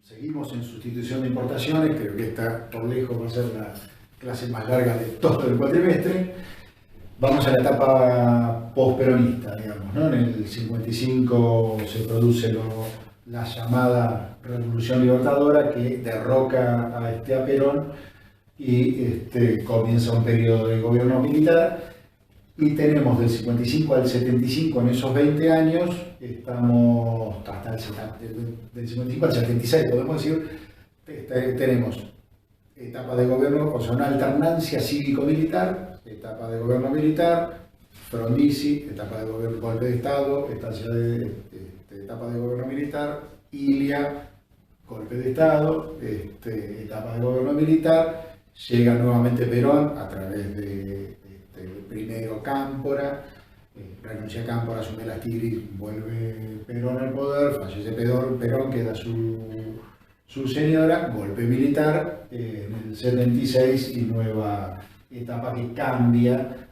Seguimos en sustitución de importaciones, creo que esta por lejos va a ser la clase más larga de todo el cuatrimestre. Vamos a la etapa postperonista, digamos, ¿no? En el 55 se produce la llamada Revolución Libertadora que derroca a Perón y comienza un periodo de gobierno militar. Y tenemos del 55 al 75, en esos 20 años, estamos hasta del 55 al 76, podemos decir, tenemos etapa de gobierno, o sea, una alternancia cívico-militar, etapa de gobierno militar, Frondizi, etapa de gobierno, golpe de Estado, etapa de gobierno militar, Ilia, golpe de Estado, etapa de gobierno militar, llega nuevamente Perón a través de primero Cámpora, renuncia a Cámpora, asume las Tigri, vuelve Perón al poder, fallece Perón, queda su señora, golpe militar en el 76 y nueva etapa que cambia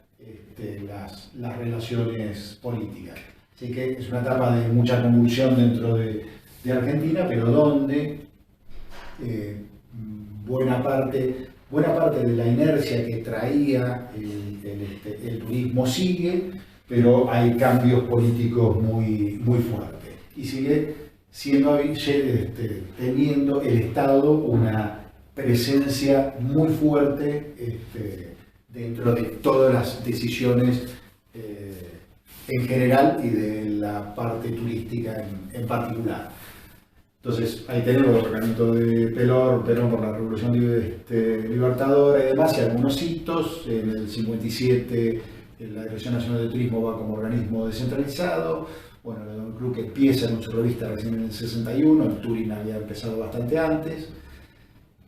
las relaciones políticas. Así que es una etapa de mucha convulsión dentro de Argentina, pero donde buena parte de la inercia que traía el turismo sigue, pero hay cambios políticos muy fuertes. Y sigue teniendo el Estado una presencia muy fuerte dentro de todas las decisiones en general y de la parte turística en particular. Entonces, ahí tenemos el tratamiento de Perón por la Revolución Libertadora y demás, y algunos hitos. En el 57, la Dirección Nacional de Turismo va como organismo descentralizado. Bueno, la Don Club que empieza con su revista recién en el 61, el Turing había empezado bastante antes.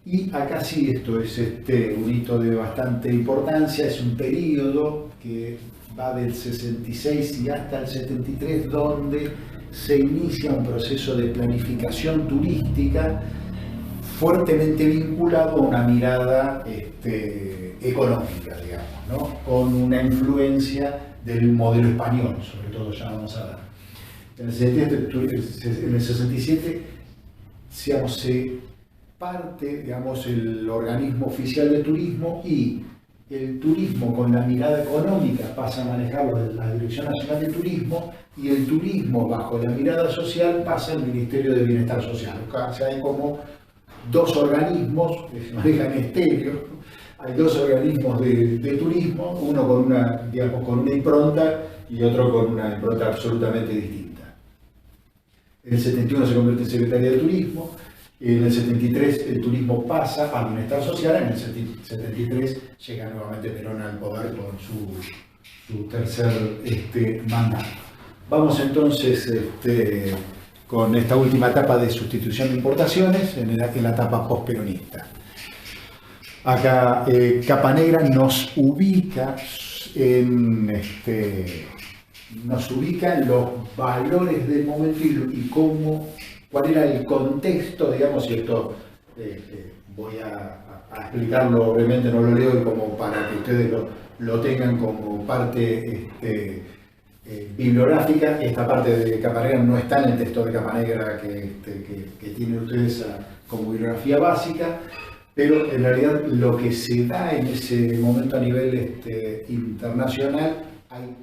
Y acá sí, esto es un hito de bastante importancia, es un periodo que va del 66 y hasta el 73, donde se inicia un proceso de planificación turística fuertemente vinculado a una mirada económica, digamos, ¿no? Con una influencia del modelo español, sobre todo, ya vamos a ver. En el 67 se parte, digamos, el organismo oficial de turismo, y el turismo con la mirada económica pasa a manejarlo la Dirección Nacional de Turismo, y el turismo bajo la mirada social pasa al Ministerio de Bienestar Social. O sea, hay como dos organismos que se manejan estéreo. Hay dos organismos de turismo, uno con una impronta y otro con una impronta absolutamente distinta. En el 71 se convierte en Secretaría de Turismo. En el 73 el turismo pasa al Bienestar Social, en el 73 llega nuevamente Perón al poder con su tercer mandato. Vamos entonces con esta última etapa de sustitución de importaciones en la etapa postperonista. Acá Capanegra nos ubica en los valores del momento y cuál era el contexto, digamos, y esto voy a explicarlo, obviamente no lo leo, como para que ustedes lo tengan como parte bibliográfica. Esta parte de Capanegra no está en el texto de Capanegra que tienen ustedes como bibliografía básica, pero en realidad lo que se da en ese momento a nivel internacional, hay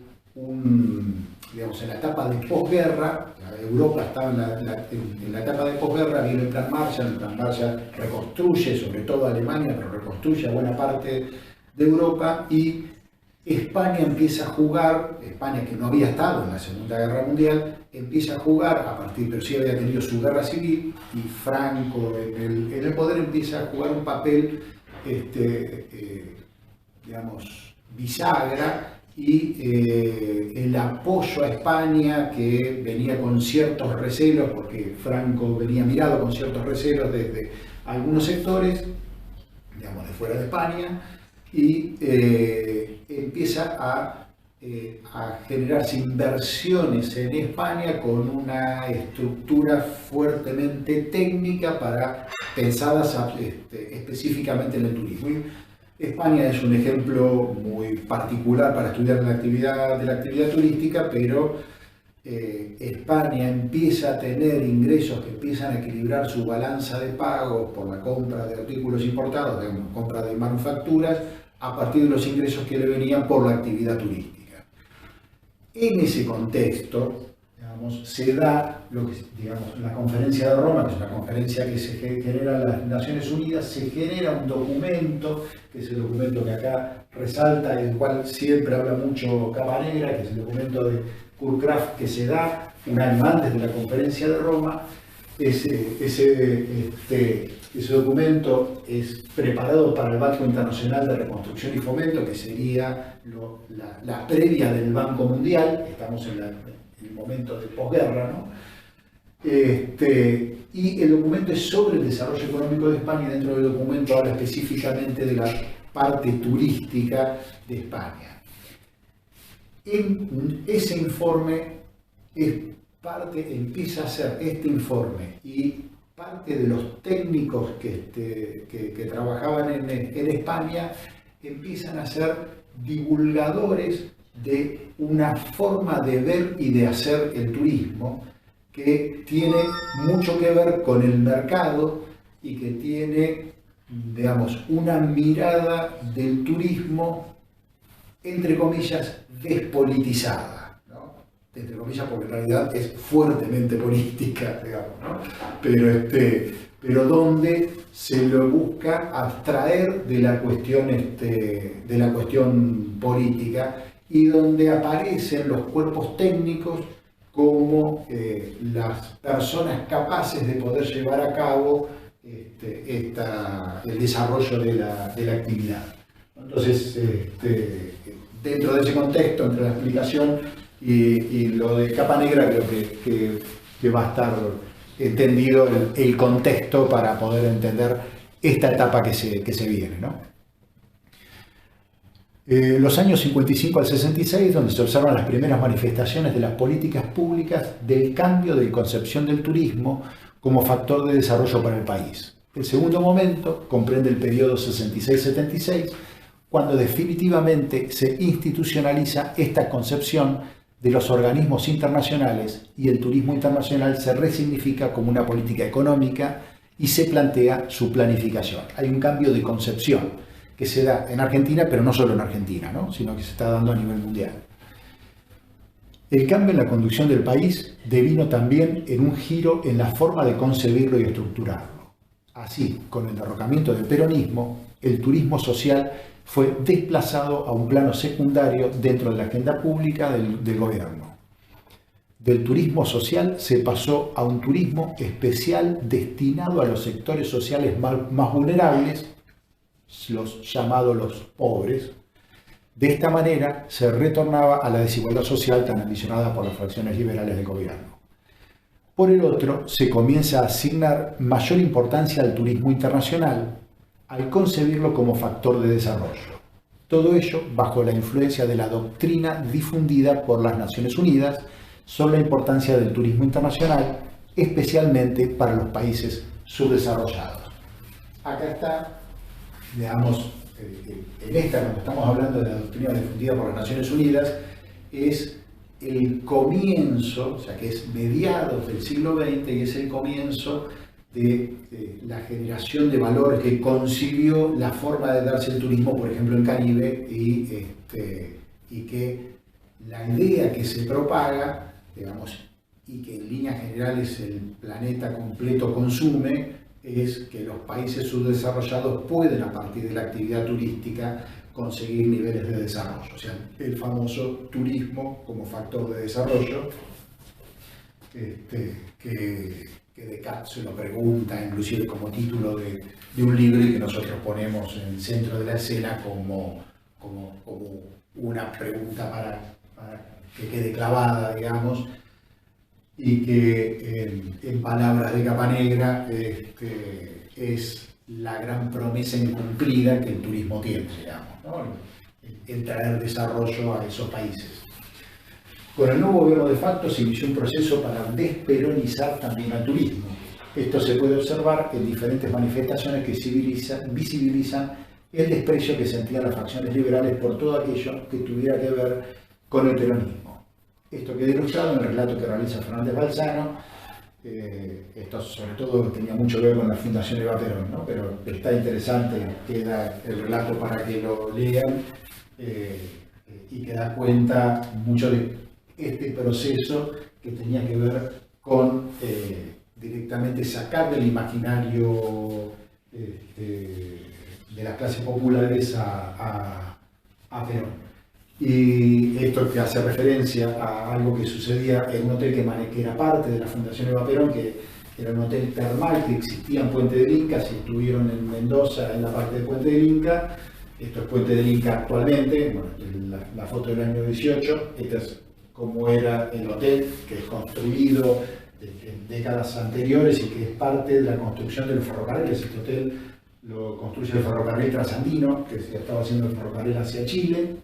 digamos, en la etapa de posguerra, Europa estaba en la etapa de posguerra, viene el Plan Marshall reconstruye, sobre todo Alemania, pero reconstruye a buena parte de Europa, y España empieza a jugar, España que no había estado en la Segunda Guerra Mundial, empieza a jugar a partir, pero sí había tenido su guerra civil, y Franco en el poder empieza a jugar un papel, digamos, bisagra, y el apoyo a España, que venía con ciertos recelos, porque Franco venía mirado con ciertos recelos desde algunos sectores, digamos, de fuera de España, y empieza a generarse inversiones en España con una estructura fuertemente técnica pensadas específicamente en el turismo. España es un ejemplo muy particular para estudiar la actividad turística, pero España empieza a tener ingresos que empiezan a equilibrar su balanza de pagos por la compra de artículos importados, de compra de manufacturas, a partir de los ingresos que le venían por la actividad turística. En ese contexto, digamos, se da lo que, digamos, la Conferencia de Roma, que es una conferencia que se genera en las Naciones Unidas, se genera un documento, que es el documento que acá resalta, y del cual siempre habla mucho Capanegra, que es el documento de Kurkraft, que se da un año antes de la Conferencia de Roma. Ese documento es preparado para el Banco Internacional de Reconstrucción y Fomento, que sería la previa del Banco Mundial. Estamos en el momento de posguerra, ¿no? Y el documento es sobre el desarrollo económico de España, y dentro del documento habla específicamente de la parte turística de España. En ese informe empieza a ser este informe, y parte de los técnicos que trabajaban en España empiezan a ser divulgadores de una forma de ver y de hacer el turismo que tiene mucho que ver con el mercado y que tiene, digamos, una mirada del turismo, entre comillas, despolitizada, ¿no? Entre comillas, porque en realidad es fuertemente política, digamos, ¿no? Pero donde se lo busca abstraer de la cuestión política, y donde aparecen los cuerpos técnicos como las personas capaces de poder llevar a cabo el desarrollo de la actividad. Entonces, dentro de ese contexto, entre la explicación y lo de Capanegra, creo que va a estar entendido el contexto para poder entender esta etapa que se viene, ¿no? Los años 55 al 66, donde se observan las primeras manifestaciones de las políticas públicas del cambio de concepción del turismo como factor de desarrollo para el país. El segundo momento comprende el periodo 66-76, cuando definitivamente se institucionaliza esta concepción de los organismos internacionales, y el turismo internacional se resignifica como una política económica y se plantea su planificación. Hay un cambio de concepción que se da en Argentina, pero no solo en Argentina, ¿no? Sino que se está dando a nivel mundial. El cambio en la conducción del país devino también en un giro en la forma de concebirlo y estructurarlo. Así, con el derrocamiento del peronismo, el turismo social fue desplazado a un plano secundario dentro de la agenda pública del gobierno. Del turismo social se pasó a un turismo especial destinado a los sectores sociales más vulnerables, los llamados los pobres. De esta manera se retornaba a la desigualdad social tan ambicionada por las fracciones liberales del gobierno. Por el otro, se comienza a asignar mayor importancia al turismo internacional, al concebirlo como factor de desarrollo. Todo ello bajo la influencia de la doctrina difundida por las Naciones Unidas sobre la importancia del turismo internacional, especialmente para los países subdesarrollados. Acá está, digamos, cuando estamos hablando de la doctrina difundida por las Naciones Unidas, es el comienzo, o sea, que es mediados del siglo XX, y es el comienzo de la generación de valores que concibió la forma de darse el turismo, por ejemplo, en Caribe, y que la idea que se propaga, digamos, y que en líneas generales el planeta completo consume, es que los países subdesarrollados pueden, a partir de la actividad turística, conseguir niveles de desarrollo. O sea, el famoso turismo como factor de desarrollo, que Descartes se lo pregunta, inclusive como título de un libro, y que nosotros ponemos en el centro de la escena como una pregunta para que quede clavada, digamos, y que en palabras de Capanegra es la gran promesa incumplida que el turismo tiene, digamos, ¿no? El traer desarrollo a esos países. Con el nuevo gobierno de facto se inició un proceso para desperonizar también al turismo. Esto se puede observar en diferentes manifestaciones que visibilizan el desprecio que sentían las facciones liberales por todo aquello que tuviera que ver con el peronismo. Esto queda ilustrado en el relato que realiza Fernández Balzano. Esto sobre todo tenía mucho que ver con la Fundación Eva Perón, ¿no? Pero está interesante, queda el relato para que lo lean y que da cuenta mucho de este proceso que tenía que ver con directamente sacar del imaginario de las clases populares a Perón. Y esto que hace referencia a algo que sucedía en un hotel que era parte de la Fundación Eva Perón, que era un hotel termal que existía en Puente del Inca. Si estuvieron en Mendoza, en la parte de Puente del Inca, esto es Puente del Inca actualmente, bueno, la foto del año 18, esta es como era el hotel, que es construido en décadas anteriores y que es parte de la construcción de los ferrocarriles. Este hotel lo construye el ferrocarril trasandino, que se estaba haciendo el ferrocarril hacia Chile,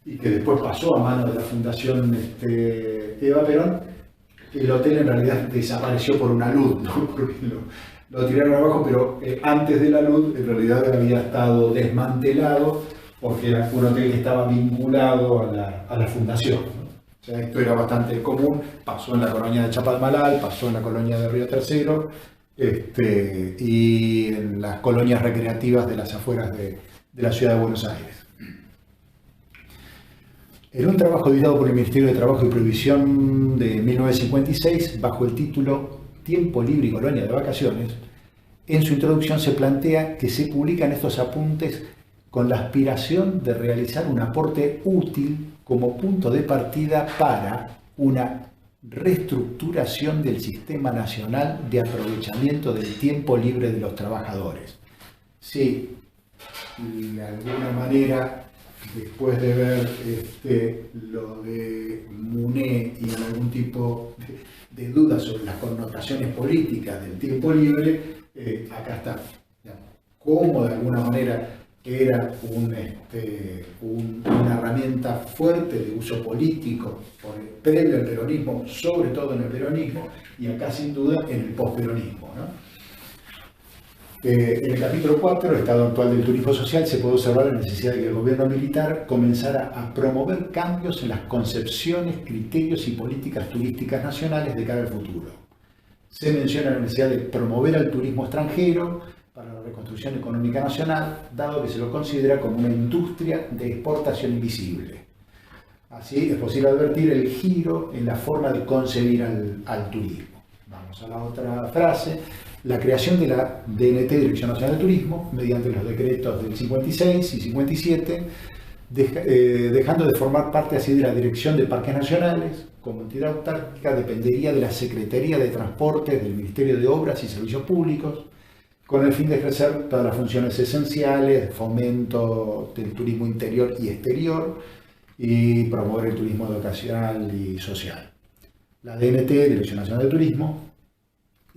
y que después pasó a manos de la Fundación Eva Perón. El hotel en realidad desapareció por una luz, ¿no? Porque lo tiraron abajo, pero antes de la luz en realidad había estado desmantelado porque era un hotel que estaba vinculado a la fundación, ¿no? O sea, esto era bastante común, pasó en la colonia de Chapadmalal, pasó en la colonia de Río Tercero y en las colonias recreativas de las afueras de la ciudad de Buenos Aires. En un trabajo editado por el Ministerio de Trabajo y Previsión de 1956, bajo el título Tiempo libre y colonia de vacaciones, en su introducción se plantea que se publican estos apuntes con la aspiración de realizar un aporte útil como punto de partida para una reestructuración del Sistema Nacional de Aprovechamiento del Tiempo Libre de los Trabajadores. Sí, de alguna manera, después de ver lo de Munet y algún tipo de dudas sobre las connotaciones políticas del tiempo libre, acá está, digamos, cómo de alguna manera era una herramienta fuerte de uso político previo al peronismo, sobre todo en el peronismo, y acá sin duda en el posperonismo, ¿no? En el capítulo 4, Estado actual del turismo social, se puede observar la necesidad de que el gobierno militar comenzara a promover cambios en las concepciones, criterios y políticas turísticas nacionales de cara al futuro. Se menciona la necesidad de promover al turismo extranjero para la reconstrucción económica nacional, dado que se lo considera como una industria de exportación invisible. Así es posible advertir el giro en la forma de concebir al turismo. Vamos a la otra frase. La creación de la DNT, Dirección Nacional de Turismo, mediante los decretos del 56 y 57, dejando de formar parte así de la Dirección de Parques Nacionales, como entidad autárquica dependería de la Secretaría de Transportes del Ministerio de Obras y Servicios Públicos, con el fin de ejercer todas las funciones esenciales, fomento del turismo interior y exterior, y promover el turismo educacional y social. La DNT, Dirección Nacional de Turismo,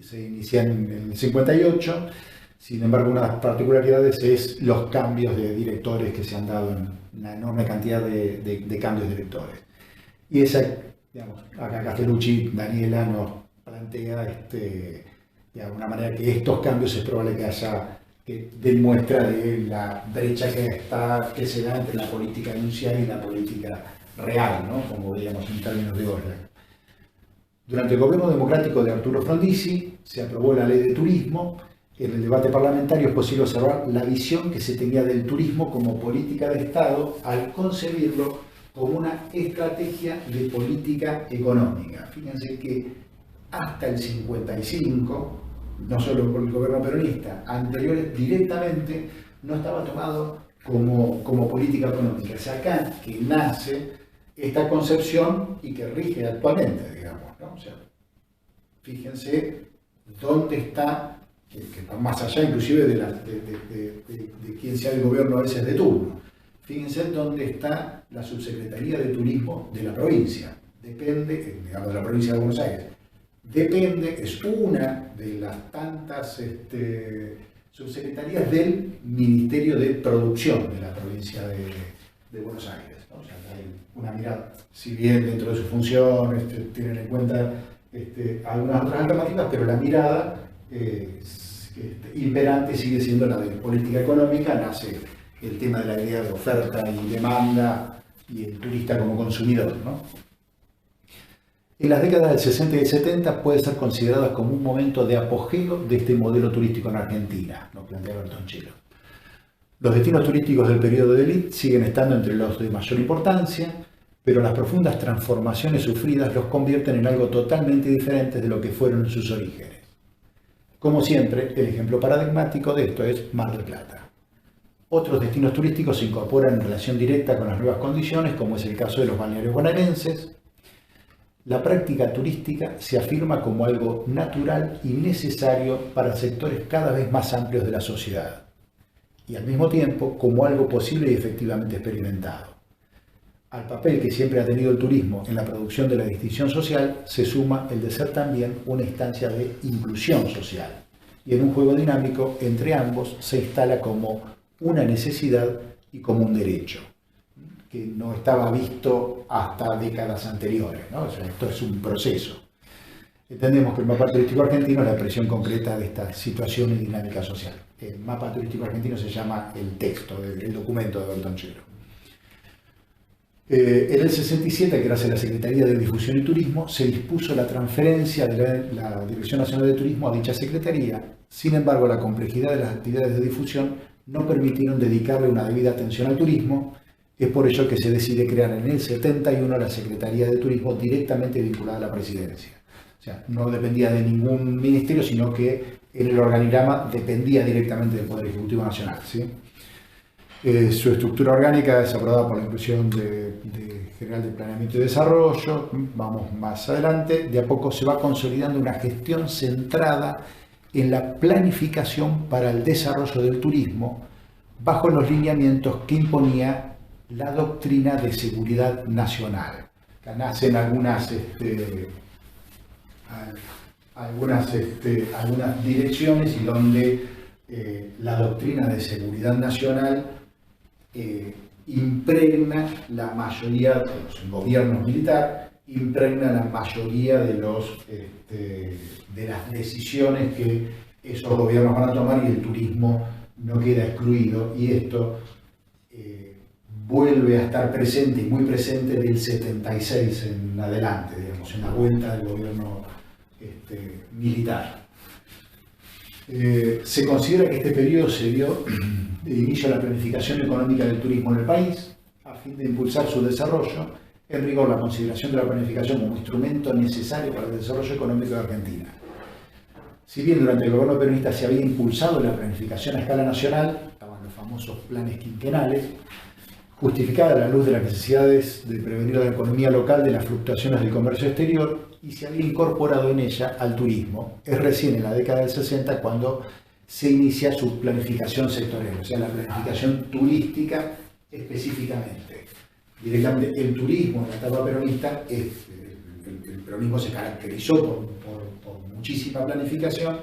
se inicia en el 58, sin embargo una de las particularidades es los cambios de directores que se han dado en una enorme cantidad de cambios de directores. Y esa, digamos, acá Castellucci, Daniela nos plantea de alguna manera que estos cambios es probable que demuestra de la brecha que se da entre la política anunciada y la política real, ¿no? Como veíamos en términos de orden. Durante el gobierno democrático de Arturo Frondizi se aprobó la ley de turismo. En el debate parlamentario es posible observar la visión que se tenía del turismo como política de Estado al concebirlo como una estrategia de política económica. Fíjense que hasta el 55, no solo por el gobierno peronista, anteriores directamente no estaba tomado como política económica. Es acá que nace esta concepción y que rige actualmente, digamos, ¿no? O sea, fíjense dónde está, que va más allá inclusive de quién sea el gobierno a veces de turno. Fíjense dónde está la Subsecretaría de Turismo de la provincia. Depende, digamos, de la provincia de Buenos Aires. Depende, es una de las tantas subsecretarías del Ministerio de Producción de la provincia de Buenos Aires, ¿no? O sea, hay una mirada, si bien dentro de sus funciones tienen en cuenta algunas otras alternativas, pero la mirada imperante sigue siendo la de política económica. Nace el tema de la idea de oferta y demanda y el turista como consumidor, ¿no? En las décadas del 60 y del 70 puede ser considerada como un momento de apogeo de este modelo turístico en Argentina, nos plantea Bertoncello. Los destinos turísticos del periodo de élite siguen estando entre los de mayor importancia, pero las profundas transformaciones sufridas los convierten en algo totalmente diferente de lo que fueron en sus orígenes. Como siempre, el ejemplo paradigmático de esto es Mar del Plata. Otros destinos turísticos se incorporan en relación directa con las nuevas condiciones, como es el caso de los balnearios bonaerenses. La práctica turística se afirma como algo natural y necesario para sectores cada vez más amplios de la sociedad, y al mismo tiempo como algo posible y efectivamente experimentado. Al papel que siempre ha tenido el turismo en la producción de la distinción social se suma el de ser también una instancia de inclusión social, y en un juego dinámico entre ambos se instala como una necesidad y como un derecho, que no estaba visto hasta décadas anteriores, ¿no? O sea, esto es un proceso. Entendemos que el mapa turístico argentino es la expresión concreta de esta situación y dinámica social. El mapa turístico argentino se llama el texto, el documento de Bertoncello. En el 67, gracias a la Secretaría de Difusión y Turismo, se dispuso la transferencia de la Dirección Nacional de Turismo a dicha Secretaría. Sin embargo, la complejidad de las actividades de difusión no permitieron dedicarle una debida atención al turismo. Es por ello que se decide crear en el 71 la Secretaría de Turismo directamente vinculada a la Presidencia. O sea, no dependía de ningún ministerio, sino que en el organigrama dependía directamente del Poder Ejecutivo Nacional, ¿sí? Su estructura orgánica es aprobada por la Inclusión General de Planeamiento y Desarrollo. Vamos más adelante. De a poco se va consolidando una gestión centrada en la planificación para el desarrollo del turismo bajo los lineamientos que imponía la doctrina de seguridad nacional. Acá nacen algunas direcciones y donde la doctrina de seguridad nacional impregna la mayoría de los gobiernos militares, impregna la mayoría de las decisiones que esos gobiernos van a tomar, y el turismo no queda excluido, y esto vuelve a estar presente y muy presente del 76 en adelante, digamos, en la vuelta del gobierno militar. Se considera que este periodo se dio de inicio a la planificación económica del turismo en el país, a fin de impulsar su desarrollo. En rigor, la consideración de la planificación como instrumento necesario para el desarrollo económico de Argentina. Si bien durante el gobierno peronista se había impulsado la planificación a escala nacional, estaban los famosos planes quinquenales, justificada a la luz de las necesidades de prevenir la economía local de las fluctuaciones del comercio exterior, y se había incorporado en ella al turismo. Es recién en la década del 60 cuando se inicia su planificación sectorial, o sea, la planificación turística específicamente. Directamente el turismo en la etapa peronista, el peronismo se caracterizó por muchísima planificación,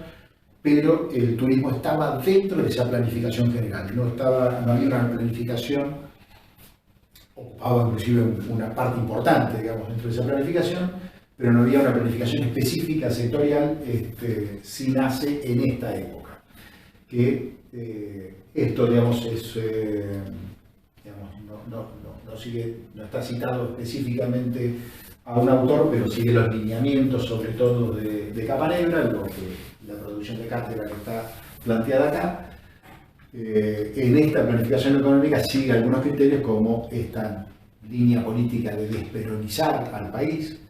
pero el turismo estaba dentro de esa planificación general, no había una planificación, ocupaba inclusive una parte importante, digamos, dentro de esa planificación, pero no había una planificación específica sectorial. Sí nace en esta época. Que esto, digamos, no está citado específicamente a un autor, pero sigue los lineamientos, sobre todo de Capanegra, la producción de cátedra que está planteada acá. En esta planificación económica sigue algunos criterios, como esta línea política de desperonizar al país,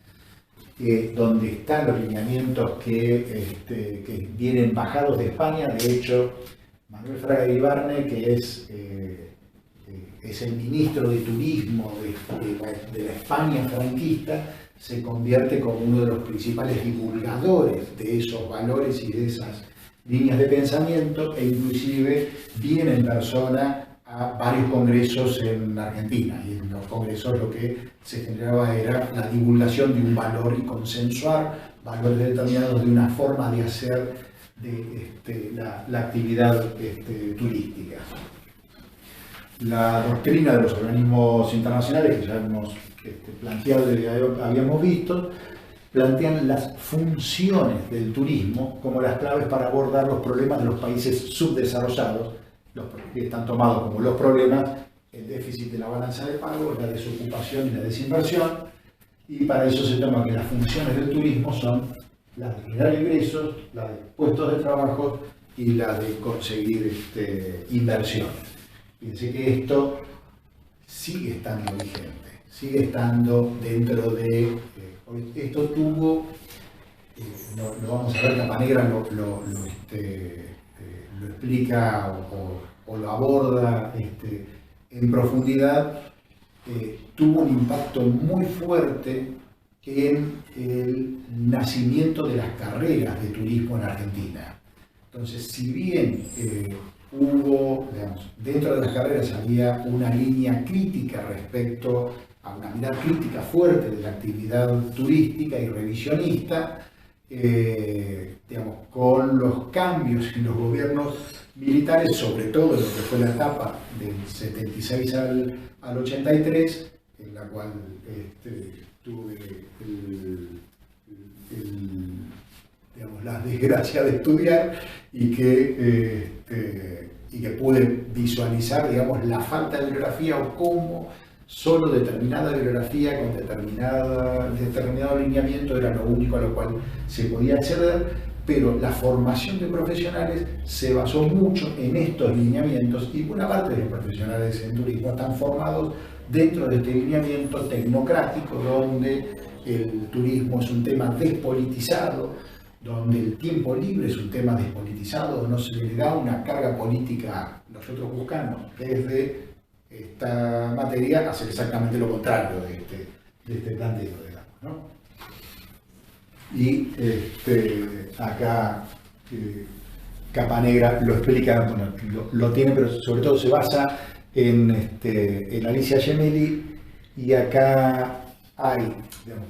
donde están los lineamientos que vienen bajados de España. De hecho, Manuel Fraga Iribarne, que es el ministro de Turismo de la España franquista, se convierte como uno de los principales divulgadores de esos valores y de esas líneas de pensamiento, e inclusive viene en persona a varios congresos en Argentina, y en los congresos lo que se generaba era la divulgación de un valor y consensuar valores determinados de una forma de hacer la actividad turística. La doctrina de los organismos internacionales, que ya hemos planteado y habíamos visto, plantean las funciones del turismo como las claves para abordar los problemas de los países subdesarrollados, que están tomados como los problemas: el déficit de la balanza de pagos, la desocupación y la desinversión, y para eso se toma que las funciones del turismo son las de generar ingresos, las de puestos de trabajo y las de conseguir inversiones. Fíjense que esto sigue estando vigente, sigue estando dentro de... esto tuvo, lo vamos a ver, Capanegra lo explica o lo aborda en profundidad, tuvo un impacto muy fuerte en el nacimiento de las carreras de turismo en Argentina. Entonces, si bien hubo, digamos, dentro de las carreras había una línea crítica respecto a una mirada crítica fuerte de la actividad turística y revisionista, digamos, con los cambios en los gobiernos militares, sobre todo en lo que fue la etapa del 76 al 83, en la cual tuve digamos, la desgracia de estudiar y que pude visualizar, digamos, la falta de bibliografía o cómo solo determinada bibliografía con determinado alineamiento era lo único a lo cual se podía acceder, pero la formación de profesionales se basó mucho en estos lineamientos y buena parte de los profesionales en turismo están formados dentro de este lineamiento tecnocrático donde el turismo es un tema despolitizado, donde el tiempo libre es un tema despolitizado, no se le da una carga política. Nosotros buscamos desde esta materia hacer exactamente lo contrario de este planteo, digamos, ¿no? Y acá Capanegra lo explica, bueno, lo tiene, pero sobre todo se basa en Alicia Gemelli, y acá hay, digamos,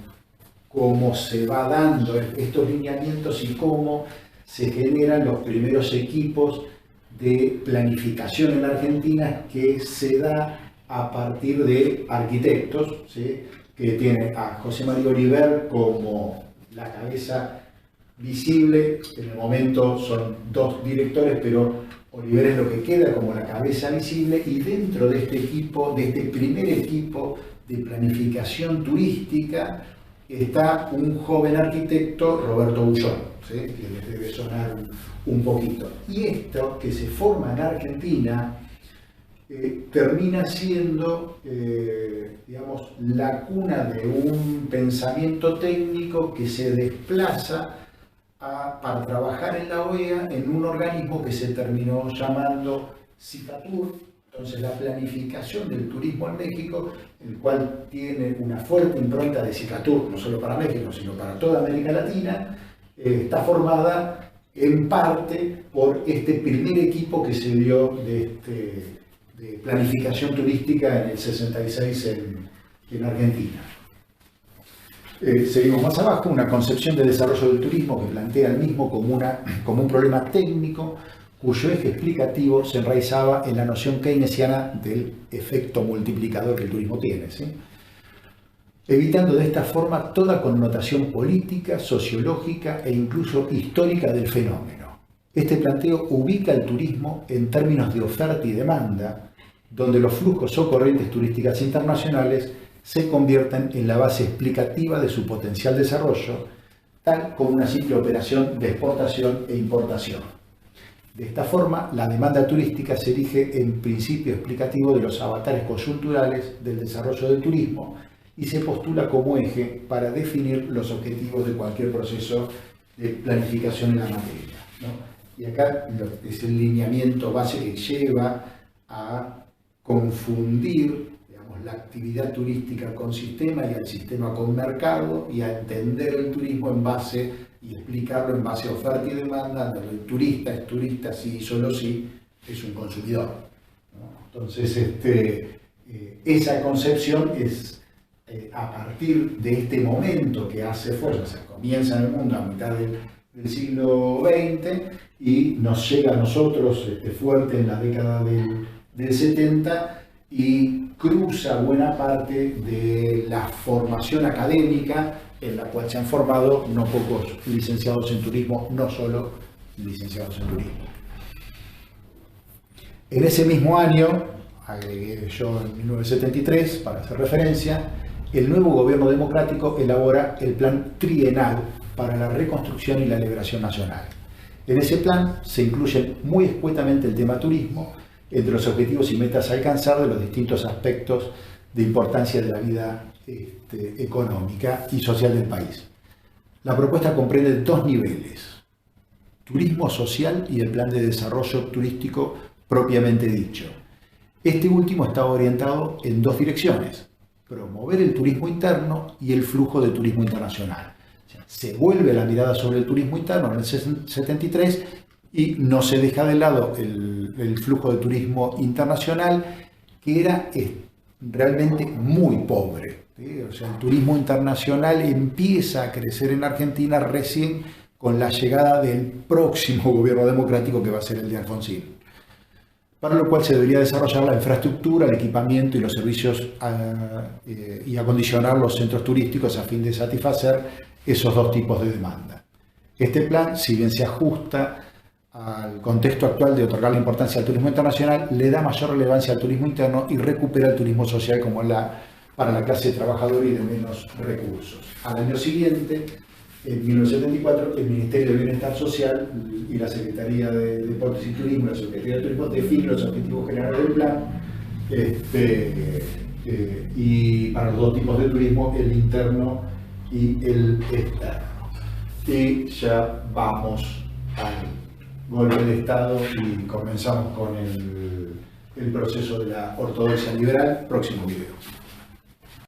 cómo se va dando estos lineamientos y cómo se generan los primeros equipos de planificación en Argentina, que se da a partir de arquitectos, ¿sí? Que tiene a José María Oliver como la cabeza visible. En el momento son dos directores, pero Oliver es lo que queda como la cabeza visible, y dentro de este equipo, de este primer equipo de planificación turística, está un joven arquitecto, Roberto Bullón, ¿sí? Que les debe sonar un poquito. Y esto que se forma en Argentina termina siendo, digamos, la cuna de un pensamiento técnico que se desplaza para trabajar en la OEA en un organismo que se terminó llamando CIFATUR. Entonces, la planificación del turismo en México, el cual tiene una fuerte impronta de CIFATUR, no solo para México, sino para toda América Latina, está formada en parte por este primer equipo que se dio de planificación turística en el 66 en Argentina. Seguimos más abajo, una concepción de desarrollo del turismo que plantea el mismo como un problema técnico cuyo eje explicativo se enraizaba en la noción keynesiana del efecto multiplicador que el turismo tiene, ¿sí? Evitando de esta forma toda connotación política, sociológica e incluso histórica del fenómeno. Este planteo ubica el turismo en términos de oferta y demanda, donde los flujos o corrientes turísticas internacionales se convierten en la base explicativa de su potencial desarrollo, tal como una simple operación de exportación e importación. De esta forma, la demanda turística se erige en principio explicativo de los avatares coyunturales del desarrollo del turismo y se postula como eje para definir los objetivos de cualquier proceso de planificación en la materia, ¿no? Y acá es el lineamiento base que lleva a confundir, digamos, la actividad turística con sistema y al sistema con mercado, y a entender el turismo en base y explicarlo en base a oferta y demanda, donde el turista es turista sí y solo sí es un consumidor, ¿no? Entonces, esa concepción es a partir de este momento que hace fuerza, o sea, comienza en el mundo a mitad del siglo XX y nos llega a nosotros fuerte en la década del 70 y cruza buena parte de la formación académica en la cual se han formado no pocos licenciados en turismo, no solo licenciados en turismo. En ese mismo año, agregué yo en 1973, para hacer referencia, el nuevo gobierno democrático elabora el plan trienal para la reconstrucción y la liberación nacional. En ese plan se incluye muy escuetamente el tema turismo entre los objetivos y metas a alcanzar de los distintos aspectos de importancia de la vida económica y social del país. La propuesta comprende dos niveles: turismo social y el plan de desarrollo turístico propiamente dicho. Este último está orientado en dos direcciones: promover el turismo interno y el flujo de turismo internacional. O sea, se vuelve la mirada sobre el turismo interno en el 73 y no se deja de lado el flujo de turismo internacional, que era realmente muy pobre. ¿Sí? O sea, el turismo internacional empieza a crecer en Argentina recién con la llegada del próximo gobierno democrático, que va a ser el de Alfonsín. Para lo cual se debería desarrollar la infraestructura, el equipamiento y los servicios y acondicionar los centros turísticos a fin de satisfacer esos dos tipos de demanda. Este plan, si bien se ajusta al contexto actual de otorgar la importancia al turismo internacional, le da mayor relevancia al turismo interno y recupera el turismo social como para la clase trabajadora y de menos recursos. Al año siguiente, en 1974, el Ministerio de Bienestar Social y la Secretaría de Deportes y Turismo, la Secretaría de Turismo, definen los objetivos generales del plan y para los dos tipos de turismo, el interno y el externo. Y ya vamos al golpe de Estado y comenzamos con el proceso de la ortodoxia liberal. Próximo video.